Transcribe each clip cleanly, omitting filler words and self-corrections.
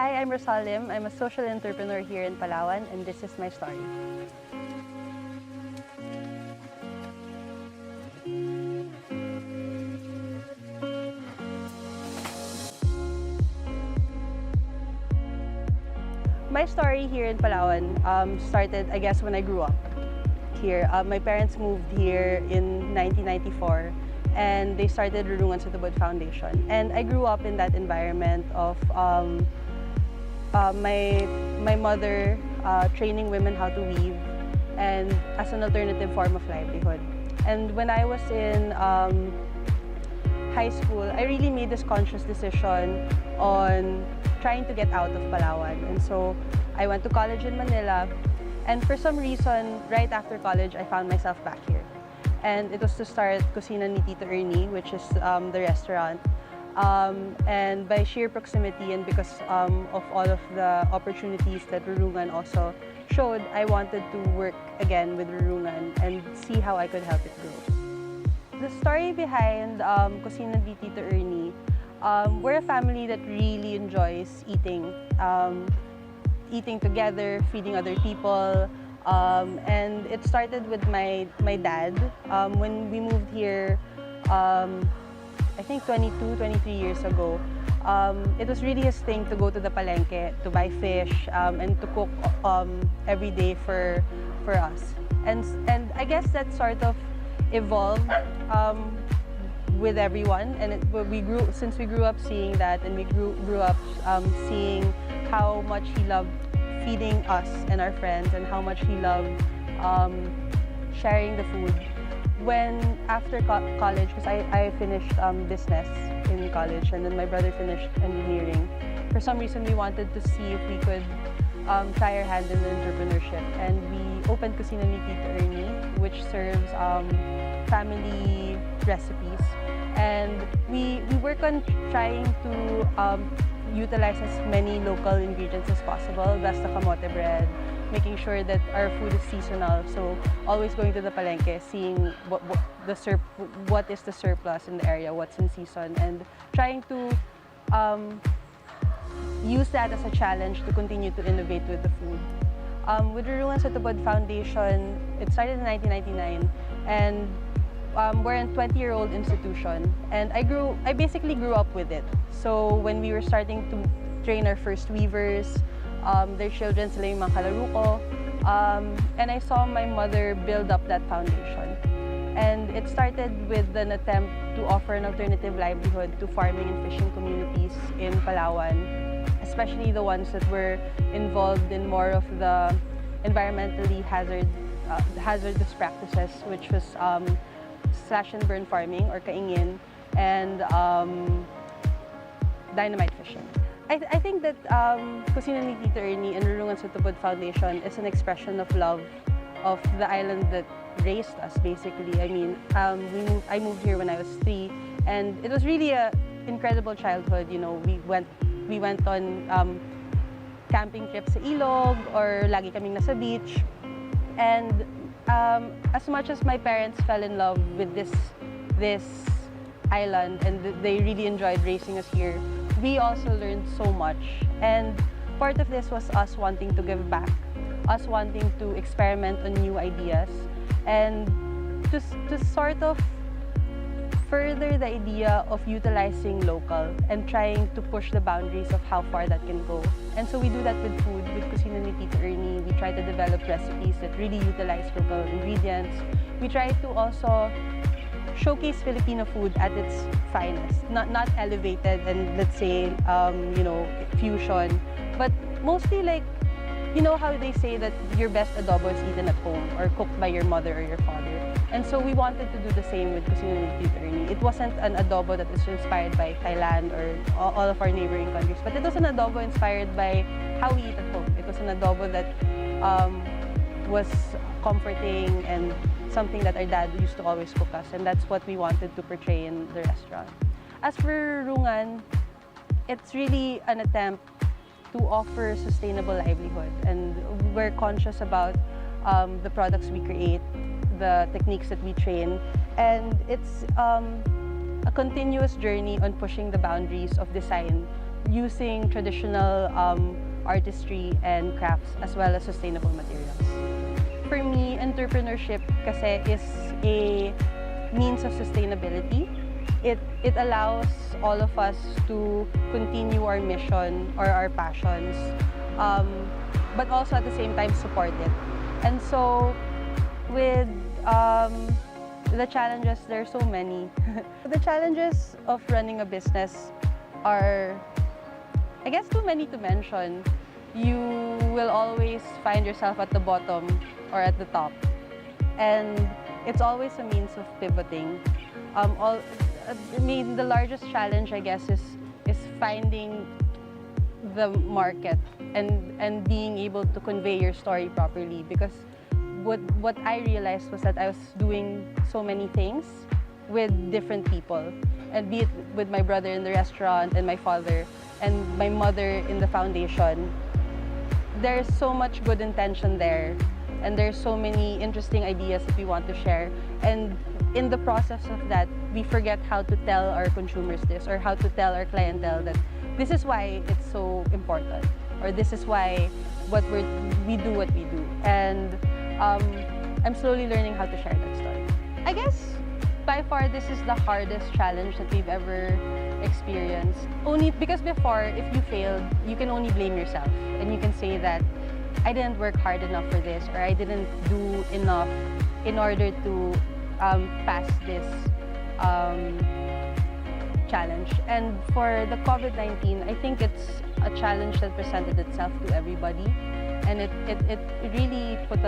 Hi, I'm Rosal. I'm a social entrepreneur here in Palawan, and this is my story. My story here in Palawan started, I guess, when I grew up here. My parents moved here in 1994, and they started Rurungan sa Tubod Foundation. And I grew up in that environment of my mother training women how to weave, and as an alternative form of livelihood. And when I was in high school, I really made this conscious decision on trying to get out of Palawan. And so I went to college in Manila, and for some reason, right after college, I found myself back here. And it was to start Kusina ni Tito Ernie, which is the restaurant. And by sheer proximity and because of all of the opportunities that Rurungan also showed, I wanted to work again with Rurungan and see how I could help it grow. The story behind Kusina ni Tito Ernie, we're a family that really enjoys eating. Eating together, feeding other people. And it started with my dad. When we moved here, I think 22, 23 years ago, it was really his thing to go to the palengke, to buy fish, and to cook every day for us. And I guess that sort of evolved with everyone, and since we grew up seeing that, and we grew up seeing how much he loved feeding us and our friends, and how much he loved sharing the food. When after college, because I finished business in college, and then my brother finished engineering, for some reason we wanted to see if we could try our hand in entrepreneurship, and we opened Kusina ni Tito Ernie, which serves family recipes. And we work on trying to utilize as many local ingredients as possible. Basta kamote bread, making sure that our food is seasonal. So always going to the palengke, seeing what is the surplus in the area, what's in season, and trying to use that as a challenge to continue to innovate with the food. With Rurungan sa Tubod Foundation, it started in 1999, and we're a 20-year-old institution, and I basically grew up with it. So when we were starting to train our first weavers, their children, sila yung mga kalaro ko, and I saw my mother build up that foundation. And it started with an attempt to offer an alternative livelihood to farming and fishing communities in Palawan, especially the ones that were involved in more of the environmentally hazardous practices, which was slash and burn farming or kaingin, and dynamite fishing. I think that Kusina ni Tito Ernie and Rurungan sa Tubod Foundation is an expression of love of the island that raised us, basically. I mean, I moved here when I was 3, and it was really an incredible childhood. You know, we went on camping trips sa ilog, or lagi kaming nasa beach. And as much as my parents fell in love with this island, and they really enjoyed raising us here, we also learned so much. And part of this was us wanting to give back, us wanting to experiment on new ideas, and to sort of further the idea of utilizing local and trying to push the boundaries of how far that can go. And so we do that with food. With Kusina ni Tito Ernie, we try to develop recipes that really utilize local ingredients. We try to also showcase Filipino food at its finest, not elevated and, let's say, you know, fusion, but mostly like, you know how they say that your best adobo is eaten at home or cooked by your mother or your father. And so we wanted to do the same with Kusina ni Tito Ernie. It wasn't an adobo that is inspired by Thailand or all of our neighboring countries, but it was an adobo inspired by how we eat at home. It was an adobo that was comforting and something that our dad used to always cook us, and that's what we wanted to portray in the restaurant. As for Rurungan, it's really an attempt to offer sustainable livelihood, and we're conscious about the products we create, the techniques that we train, and it's a continuous journey on pushing the boundaries of design using traditional artistry and crafts as well as sustainable materials. For me, entrepreneurship kasi is a means of sustainability. It allows all of us to continue our mission or our passions, but also at the same time support it. And so with the challenges, there are so many. The challenges of running a business are, I guess, too many to mention. You will always find yourself at the bottom or at the top. And it's always a means of pivoting. The largest challenge, I guess, is finding the market and being able to convey your story properly. Because what I realized was that I was doing so many things with different people, and be it with my brother in the restaurant and my father and my mother in the foundation. There's so much good intention there, and there's so many interesting ideas that we want to share. And in the process of that, we forget how to tell our consumers this, or how to tell our clientele that this is why it's so important, or this is why we do what we do. And I'm slowly learning how to share that story. I guess by far this is the hardest challenge that we've ever experienced. Only because before, if you failed, you can only blame yourself, and you can say that I didn't work hard enough for this, or I didn't do enough in order to pass this challenge. And for the COVID-19, I think it's a challenge that presented itself to everybody, and it really put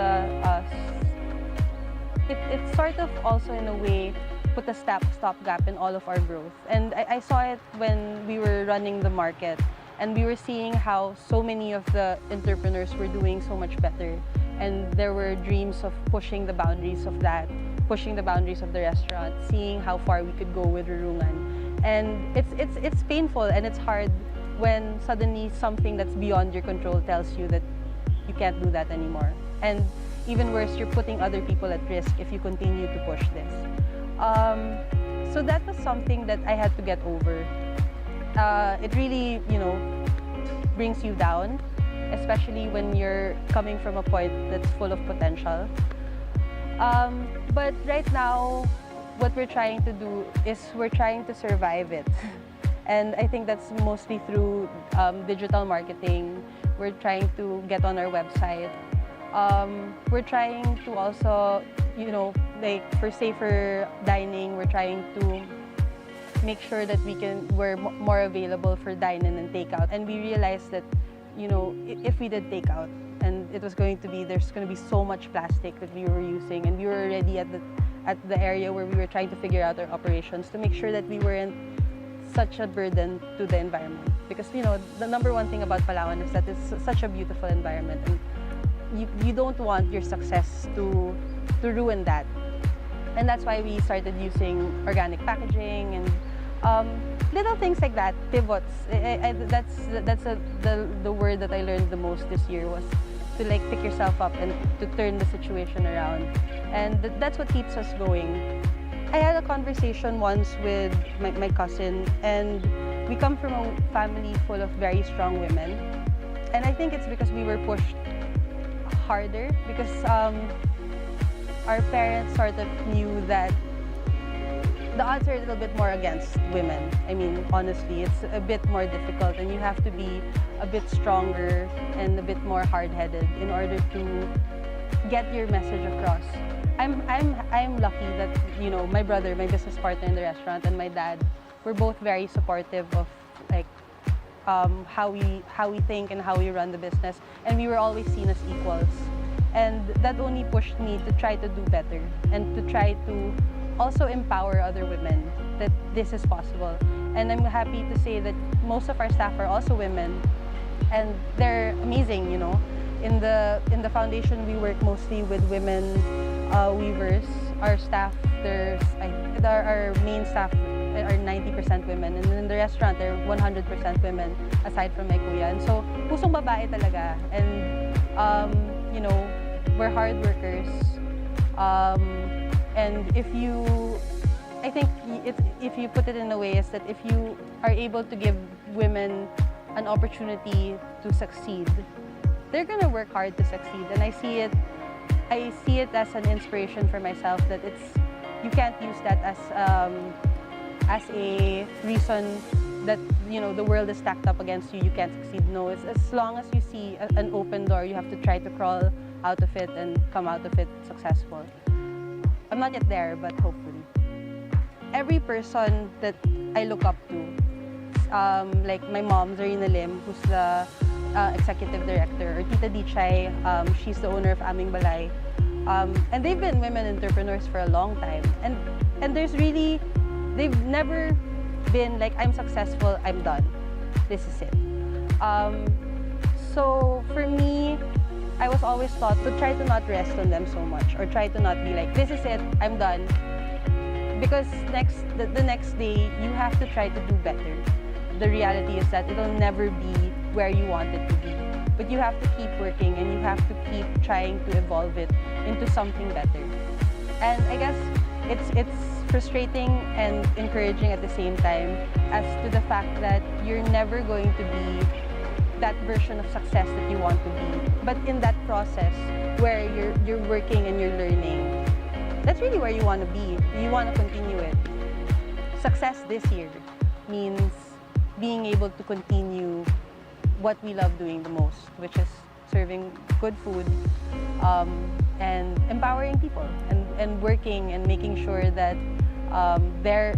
it sort of also in a way put a stopgap in all of our growth. And I saw it when we were running the market, and we were seeing how so many of the entrepreneurs were doing so much better, and there were dreams of pushing the boundaries of that, pushing the boundaries of the restaurant, seeing how far we could go with Rurungan. And it's painful and it's hard when suddenly something that's beyond your control tells you that you can't do that anymore. And even worse, you're putting other people at risk if you continue to push this. So that was something that I had to get over. It really, brings you down, especially when you're coming from a point that's full of potential. But right now, what we're trying to do is we're trying to survive it. And I think that's mostly through digital marketing. We're trying to get on our website. We're trying to also, like for safer dining, we're trying to make sure that we're more available for dine-in and takeout. And we realized that, if we did takeout, and there's going to be so much plastic that we were using, and we were already at the area where we were trying to figure out our operations to make sure that we weren't such a burden to the environment. Because, the number one thing about Palawan is that it's such a beautiful environment, and you don't want your success to ruin that. And that's why we started using organic packaging and little things like that, pivots. That's the word that I learned the most this year, was to pick yourself up and to turn the situation around. And that's what keeps us going. I had a conversation once with my cousin, and we come from a family full of very strong women. And I think it's because we were pushed harder, because our parents sort of knew that the odds are a little bit more against women. I mean, honestly, it's a bit more difficult, and you have to be a bit stronger and a bit more hard-headed in order to get your message across. I'm lucky that, my brother, my business partner in the restaurant, and my dad were both very supportive of how we think and how we run the business, and we were always seen as equals. And that only pushed me to try to do better, and to try to also empower other women that this is possible. And I'm happy to say that most of our staff are also women, and they're amazing. In the foundation, we work mostly with women weavers. Our staff, our main staff are 90% women, and in the restaurant, they're 100% women, aside from my kuya. And so, pusong babae talaga. And we're hard workers. And I think if you put it in a way, is that if you are able to give women an opportunity to succeed, they're gonna work hard to succeed. And I see it as an inspiration for myself that you can't use that as a reason that the world is stacked up against you. You can't succeed. No, it's as long as you see an open door, you have to try to crawl out of it and come out of it successful. I'm not yet there, but hopefully. Every person that I look up to, like my mom, Zarina Lim, who's the executive director, or Tita Dichay, she's the owner of Aming Balay. And they've been women entrepreneurs for a long time. And they've never been like, I'm successful, I'm done. This is it. So for me, I was always taught to try to not rest on them so much, or try to not be like, this is it, I'm done. Because the next day, you have to try to do better. The reality is that it'll never be where you want it to be. But you have to keep working, and you have to keep trying to evolve it into something better. And I guess it's frustrating and encouraging at the same time, as to the fact that you're never going to be that version of success that you want to be. But in that process where you're working and you're learning, that's really where you want to be. You want to continue it. Success this year means being able to continue what we love doing the most, which is serving good food and empowering people, and working and making sure that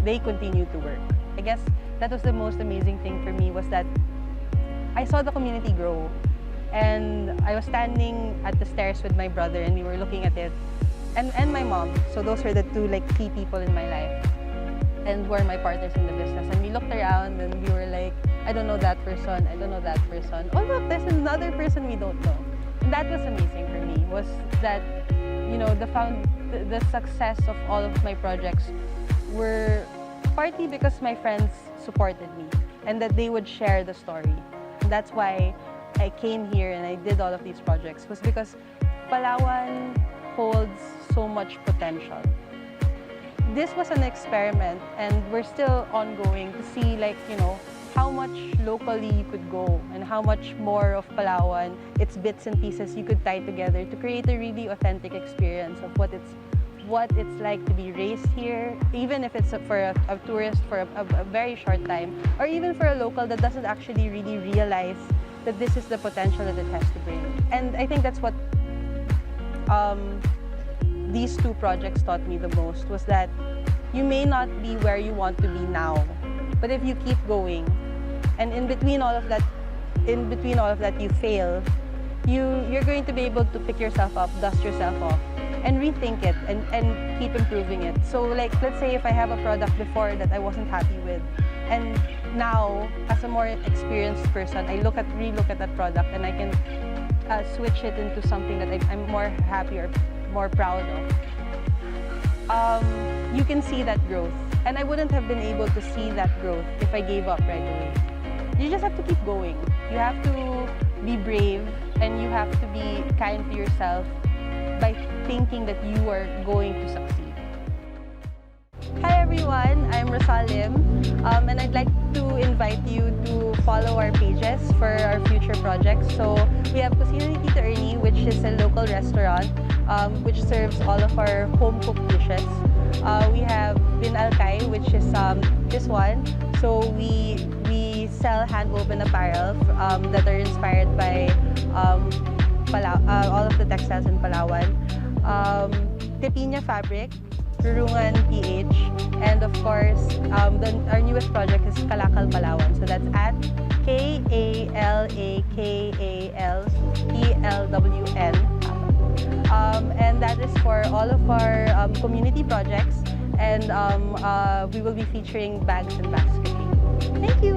they continue to work. I guess that was the most amazing thing for me, was that I saw the community grow. And I was standing at the stairs with my brother, and we were looking at it, and my mom. So those were the two key people in my life, and who are my partners in the business. And we looked around, and we were like, I don't know that person, I don't know that person. Oh look, there's another person we don't know. And that was amazing for me, was that the success of all of my projects were partly because my friends supported me, and that they would share the story. And that's why I came here and I did all of these projects, was because Palawan holds so much potential. This was an experiment, and we're still ongoing to see how much locally you could go, and how much more of Palawan, its bits and pieces you could tie together to create a really authentic experience of what it's like to be raised here, even if it's for a tourist for a very short time, or even for a local that doesn't actually really realize that this is the potential that it has to bring. And I think that's what these two projects taught me the most, was that you may not be where you want to be now, but if you keep going, and in between all of that you fail, you're going to be able to pick yourself up, dust yourself off, and rethink it, and keep improving it. So let's say if I have a product before that I wasn't happy with, and now as a more experienced person, I re-look at that product, and I can switch it into something that I'm more happy or more proud of. You can see that growth, and I wouldn't have been able to see that growth if I gave up right away. You just have to keep going. You have to be brave, and you have to be kind to yourself by thinking that you are going to succeed. Hi everyone, I'm Rosal, and I'd like to invite you to follow our pages for our future projects. So we have Kusina ni Tita Ernie, which is a local restaurant which serves all of our home-cooked dishes. We have Bin Alkay, which is this one. So we sell hand-woven apparel that are inspired by all of the textiles in Palawan. Tepinya Fabric, Rurungan PH, and of course, our newest project is Kalakal Palawan. So that's at KALAKALPLWN. And that is for all of our community projects, and we will be featuring bags and basketry. Thank you!